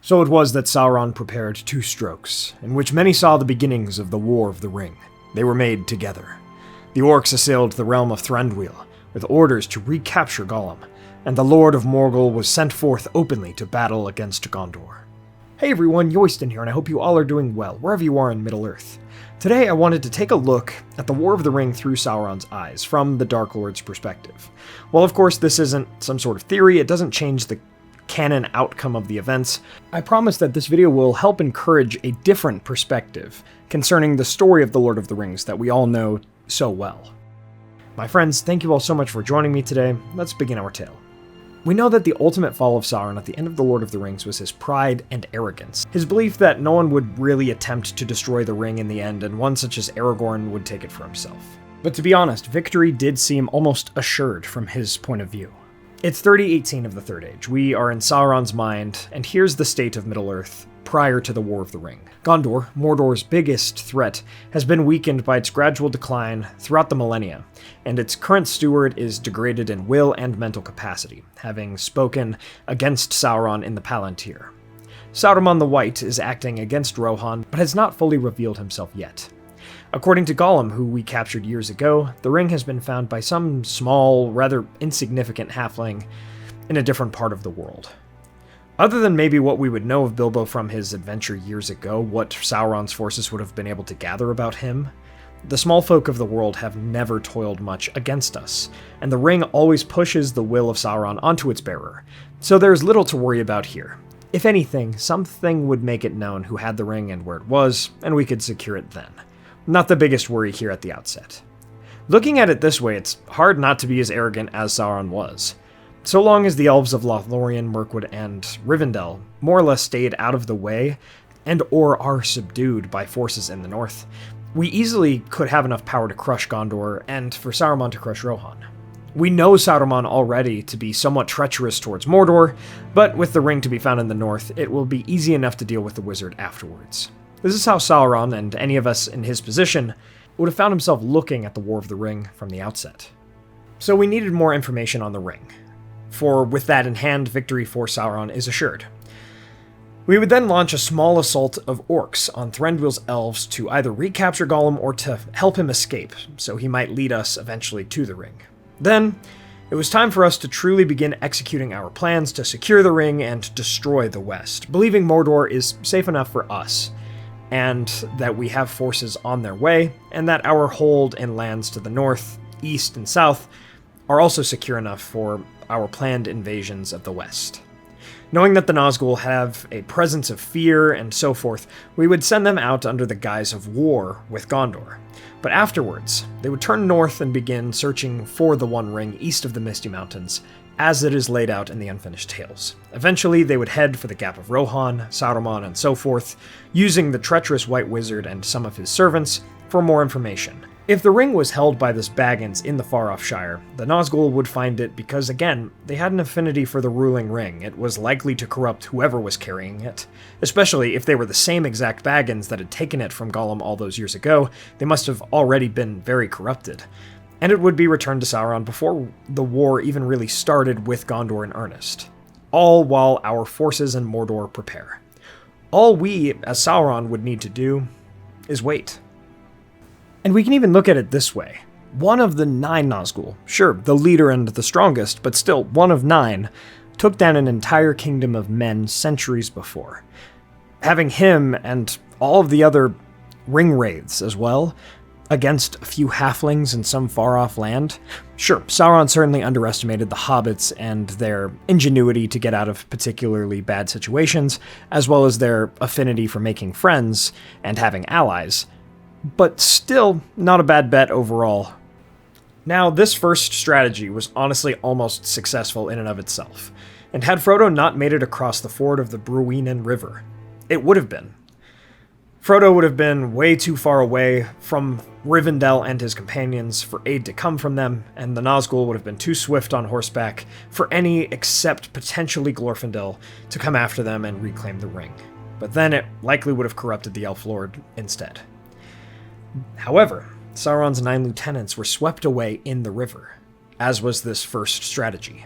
So it was that Sauron prepared two strokes, in which many saw the beginnings of the War of the Ring. They were made together. The orcs assailed the realm of Thranduil, with orders to recapture Gollum, and the Lord of Morgul was sent forth openly to battle against Gondor. Hey everyone, Yoiston here, and I hope you all are doing well, wherever you are in Middle-earth. Today I wanted to take a look at the War of the Ring through Sauron's eyes, from the Dark Lord's perspective. While of course this isn't some sort of theory, it doesn't change the canon outcome of the events, I promise that this video will help encourage a different perspective concerning the story of the Lord of the Rings that we all know so well. My friends, thank you all so much for joining me today. Let's begin our tale. We know that the ultimate fall of Sauron at the end of the Lord of the Rings was his pride and arrogance. His belief that no one would really attempt to destroy the ring in the end, and one such as Aragorn would take it for himself. But to be honest, victory did seem almost assured from his point of view. It's 3018 of the Third Age. We are in Sauron's mind, and here's the state of Middle-earth prior to the War of the Ring. Gondor, Mordor's biggest threat, has been weakened by its gradual decline throughout the millennia, and its current steward is degraded in will and mental capacity, having spoken against Sauron in the Palantir. Saruman the White is acting against Rohan, but has not fully revealed himself yet. According to Gollum, who we captured years ago, the ring has been found by some small, rather insignificant halfling in a different part of the world. Other than maybe what we would know of Bilbo from his adventure years ago, what Sauron's forces would have been able to gather about him, the small folk of the world have never toiled much against us, and the ring always pushes the will of Sauron onto its bearer, so there's little to worry about here. If anything, something would make it known who had the ring and where it was, and we could secure it then. Not the biggest worry here at the outset. Looking at it this way, it's hard not to be as arrogant as Sauron was. So long as the elves of Lothlorien, Mirkwood, and Rivendell more or less stayed out of the way and or are subdued by forces in the north, we easily could have enough power to crush Gondor and for Saruman to crush Rohan. We know Saruman already to be somewhat treacherous towards Mordor, but with the ring to be found in the north, it will be easy enough to deal with the wizard afterwards. This is how Sauron, and any of us in his position, would have found himself looking at the War of the Ring from the outset. So we needed more information on the ring. For with that in hand, victory for Sauron is assured. We would then launch a small assault of orcs on Thranduil's elves to either recapture Gollum or to help him escape, so he might lead us eventually to the ring. Then, it was time for us to truly begin executing our plans to secure the ring and destroy the West, believing Mordor is safe enough for us, and that we have forces on their way, and that our hold in lands to the north, east, and south are also secure enough for our planned invasions of the West. Knowing that the Nazgul have a presence of fear and so forth, we would send them out under the guise of war with Gondor. But afterwards, they would turn north and begin searching for the One Ring east of the Misty Mountains, as it is laid out in the Unfinished Tales. Eventually, they would head for the Gap of Rohan, Saruman, and so forth, using the treacherous White Wizard and some of his servants for more information. If the ring was held by this Baggins in the far-off Shire, the Nazgul would find it because, again, they had an affinity for the ruling ring. It was likely to corrupt whoever was carrying it. Especially if they were the same exact Baggins that had taken it from Gollum all those years ago, they must have already been very corrupted. And it would be returned to Sauron before the war even really started with Gondor in earnest. All while our forces in Mordor prepare. All we, as Sauron, would need to do is wait. And we can even look at it this way. One of the 9 Nazgul, sure, the leader and the strongest, but still one of 9, took down an entire kingdom of men centuries before. Having him and all of the other ring wraiths as well, against a few halflings in some far-off land. Sure, Sauron certainly underestimated the hobbits and their ingenuity to get out of particularly bad situations, as well as their affinity for making friends and having allies. But still, not a bad bet overall. Now, this first strategy was honestly almost successful in and of itself, and had Frodo not made it across the ford of the Bruinen River, it would have been. Frodo would have been way too far away from Rivendell and his companions for aid to come from them, and the Nazgul would have been too swift on horseback for any except potentially Glorfindel to come after them and reclaim the ring. But then it likely would have corrupted the Elf Lord instead. However, Sauron's 9 lieutenants were swept away in the river, as was this first strategy.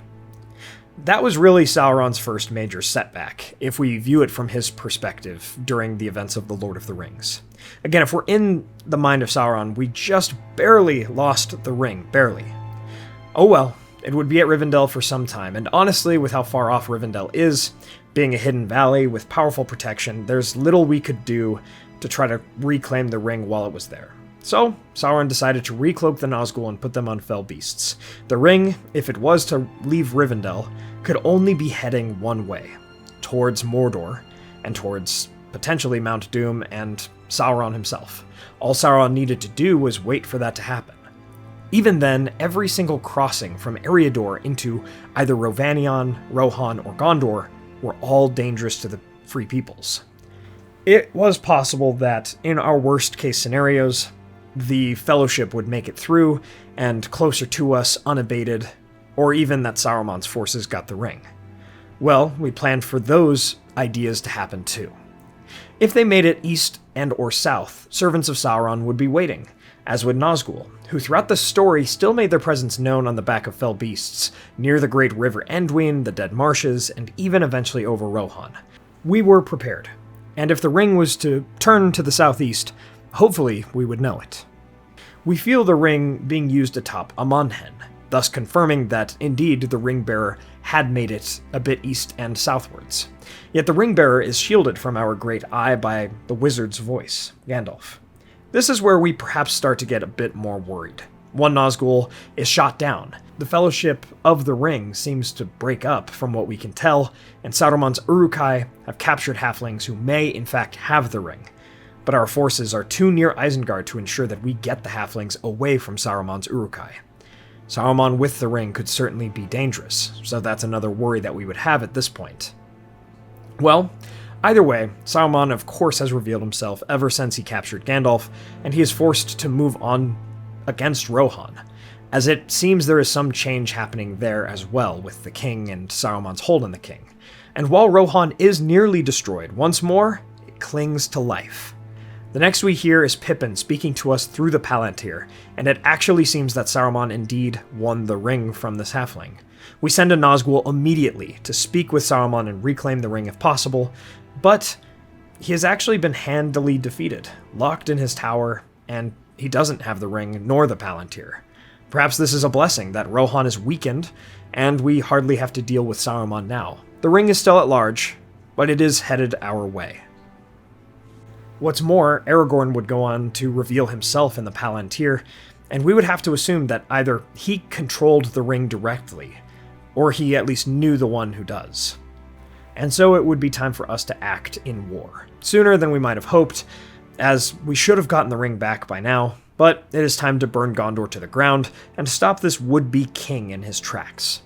That was really Sauron's first major setback, if we view it from his perspective during the events of The Lord of the Rings. Again, if we're in the mind of Sauron, we just barely lost the ring, barely. Oh well, it would be at Rivendell for some time, and honestly, with how far off Rivendell is, being a hidden valley with powerful protection, there's little we could do to try to reclaim the ring while it was there. So, Sauron decided to recloak the Nazgul and put them on fell beasts. The ring, if it was to leave Rivendell, could only be heading one way, towards Mordor, and towards potentially Mount Doom and Sauron himself. All Sauron needed to do was wait for that to happen. Even then, every single crossing from Eriador into either Rovanion, Rohan, or Gondor were all dangerous to the Free Peoples. It was possible that, in our worst-case scenarios, the Fellowship would make it through, and closer to us, unabated, or even that Saruman's forces got the ring. Well, we planned for those ideas to happen too. If they made it east and or south, servants of Sauron would be waiting, as would Nazgul, who throughout the story still made their presence known on the back of fell beasts, near the great river Anduin, the Dead Marshes, and even eventually over Rohan. We were prepared, and if the ring was to turn to the southeast, hopefully we would know it. We feel the ring being used atop Amonhen, thus confirming that indeed the ring-bearer had made it a bit east and southwards. Yet the ring-bearer is shielded from our great eye by the wizard's voice, Gandalf. This is where we perhaps start to get a bit more worried. One Nazgul is shot down. The Fellowship of the Ring seems to break up from what we can tell, and Saruman's Uruk-hai have captured halflings who may in fact have the ring. But our forces are too near Isengard to ensure that we get the halflings away from Saruman's Uruk-hai. Saruman with the ring could certainly be dangerous, so that's another worry that we would have at this point. Well, either way, Saruman of course has revealed himself ever since he captured Gandalf, and he is forced to move on against Rohan, as it seems there is some change happening there as well with the king and Saruman's hold on the king. And while Rohan is nearly destroyed, once more, it clings to life. The next we hear is Pippin speaking to us through the Palantir, and it actually seems that Saruman indeed won the ring from this halfling. We send a Nazgul immediately to speak with Saruman and reclaim the ring if possible, but he has actually been handily defeated, locked in his tower, and he doesn't have the ring nor the Palantir. Perhaps this is a blessing that Rohan is weakened, and we hardly have to deal with Saruman now. The ring is still at large, but it is headed our way. What's more, Aragorn would go on to reveal himself in the Palantir, and we would have to assume that either he controlled the ring directly, or he at least knew the one who does. And so it would be time for us to act in war, sooner than we might have hoped, as we should have gotten the ring back by now, but it is time to burn Gondor to the ground and stop this would-be king in his tracks.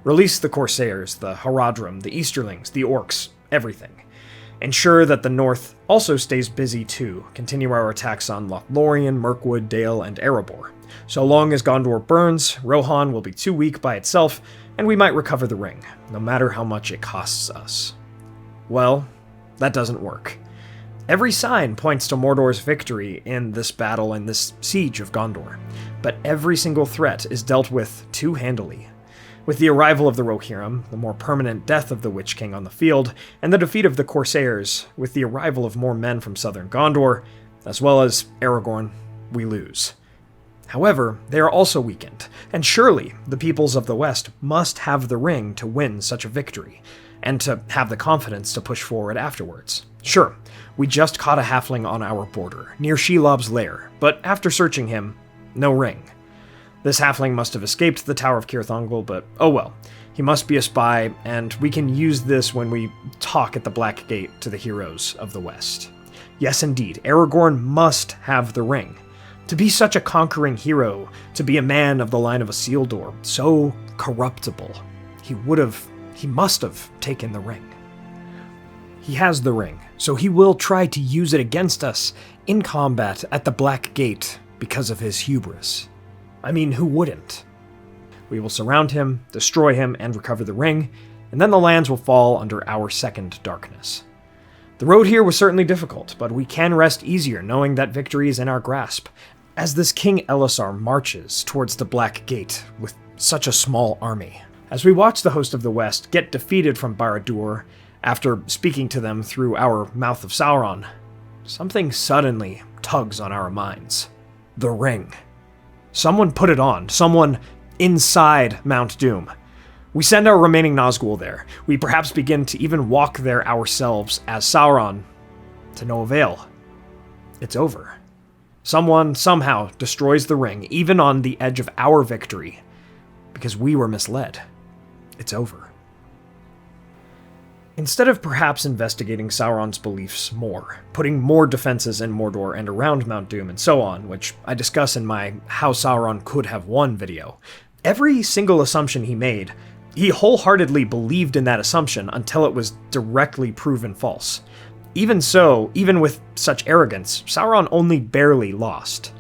Release the Corsairs, the Haradrim, the Easterlings, the Orcs, everything. Ensure that the North also stays busy too, continue our attacks on Lothlorien, Mirkwood, Dale, and Erebor. So long as Gondor burns, Rohan will be too weak by itself, and we might recover the ring, no matter how much it costs us. Well, that doesn't work. Every sign points to Mordor's victory in this battle and this siege of Gondor, but every single threat is dealt with too handily. With the arrival of the Rohirrim, the more permanent death of the Witch King on the field, and the defeat of the Corsairs, with the arrival of more men from southern Gondor, as well as Aragorn, we lose. However, they are also weakened, and surely the peoples of the West must have the ring to win such a victory, and to have the confidence to push forward afterwards. Sure, we just caught a halfling on our border, near Shelob's lair, but after searching him, no ring. This halfling must have escaped the Tower of Cirith but oh well. He must be a spy, and we can use this when we talk at the Black Gate to the heroes of the West. Yes, indeed, Aragorn must have the ring. To be such a conquering hero, to be a man of the line of Isildur, so corruptible, he must have taken the ring. He has the ring, so he will try to use it against us in combat at the Black Gate because of his hubris. I mean, who wouldn't? We will surround him, destroy him, and recover the ring, and then the lands will fall under our second darkness. The road here was certainly difficult, but we can rest easier knowing that victory is in our grasp, as this King Elessar marches towards the Black Gate with such a small army. As we watch the host of the West get defeated from Barad-dûr after speaking to them through our Mouth of Sauron, something suddenly tugs on our minds. The ring. Someone put it on. Someone inside Mount Doom. We send our remaining Nazgul there. We perhaps begin to even walk there ourselves as Sauron, to no avail. It's over. Someone somehow destroys the ring, even on the edge of our victory, because we were misled. It's over. Instead of perhaps investigating Sauron's beliefs more, putting more defenses in Mordor and around Mount Doom and so on, which I discuss in my How Sauron Could Have Won video, every single assumption he made, he wholeheartedly believed in that assumption until it was directly proven false. Even so, even with such arrogance, Sauron only barely lost.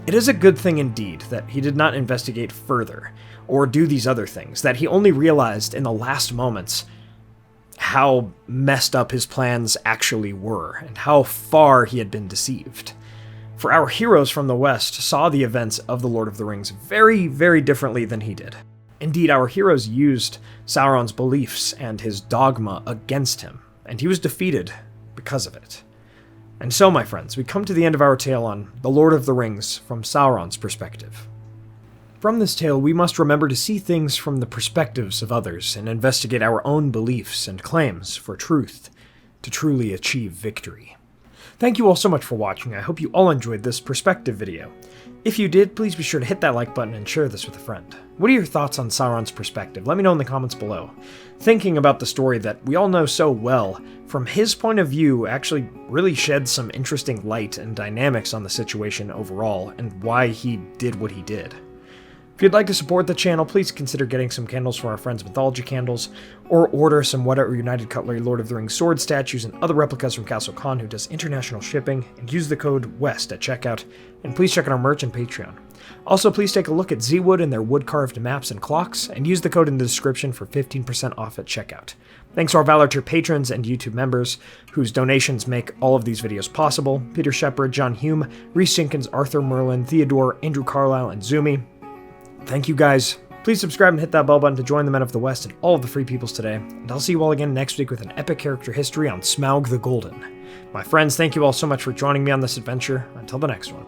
It is a good thing indeed that he did not investigate further, or do these other things, that he only realized in the last moments how messed up his plans actually were, and how far he had been deceived. For our heroes from the West saw the events of the Lord of the Rings very, very differently than he did. Indeed, our heroes used Sauron's beliefs and his dogma against him, and he was defeated because of it. And so, my friends, we come to the end of our tale on the Lord of the Rings from Sauron's perspective. From this tale, we must remember to see things from the perspectives of others and investigate our own beliefs and claims for truth to truly achieve victory. Thank you all so much for watching. I hope you all enjoyed this perspective video. If you did, please be sure to hit that like button and share this with a friend. What are your thoughts on Sauron's perspective? Let me know in the comments below. Thinking about the story that we all know so well, from his point of view, actually really sheds some interesting light and dynamics on the situation overall, and why he did what he did. If you'd like to support the channel, please consider getting some candles from our friends Mythologie Candles, or order some Weta or United Cutlery Lord of the Rings sword statues and other replicas from Castle Kon, who does international shipping, and use the code WEST at checkout, and please check out our merch and Patreon. Also, please take a look at Z-Wood and their wood-carved maps and clocks, and use the code in the description for 15% off at checkout. Thanks to our Valor Tier patrons and YouTube members, whose donations make all of these videos possible: Peter Shepard, John Hume, Reese Jenkins, Arthur Merlin, Theodore, Andrew Carlisle, and Zumi. Thank you guys. Please subscribe and hit that bell button to join the Men of the West and all of the Free Peoples today, and I'll see you all again next week with an epic character history on Smaug the Golden. My friends, thank you all so much for joining me on this adventure. Until the next one.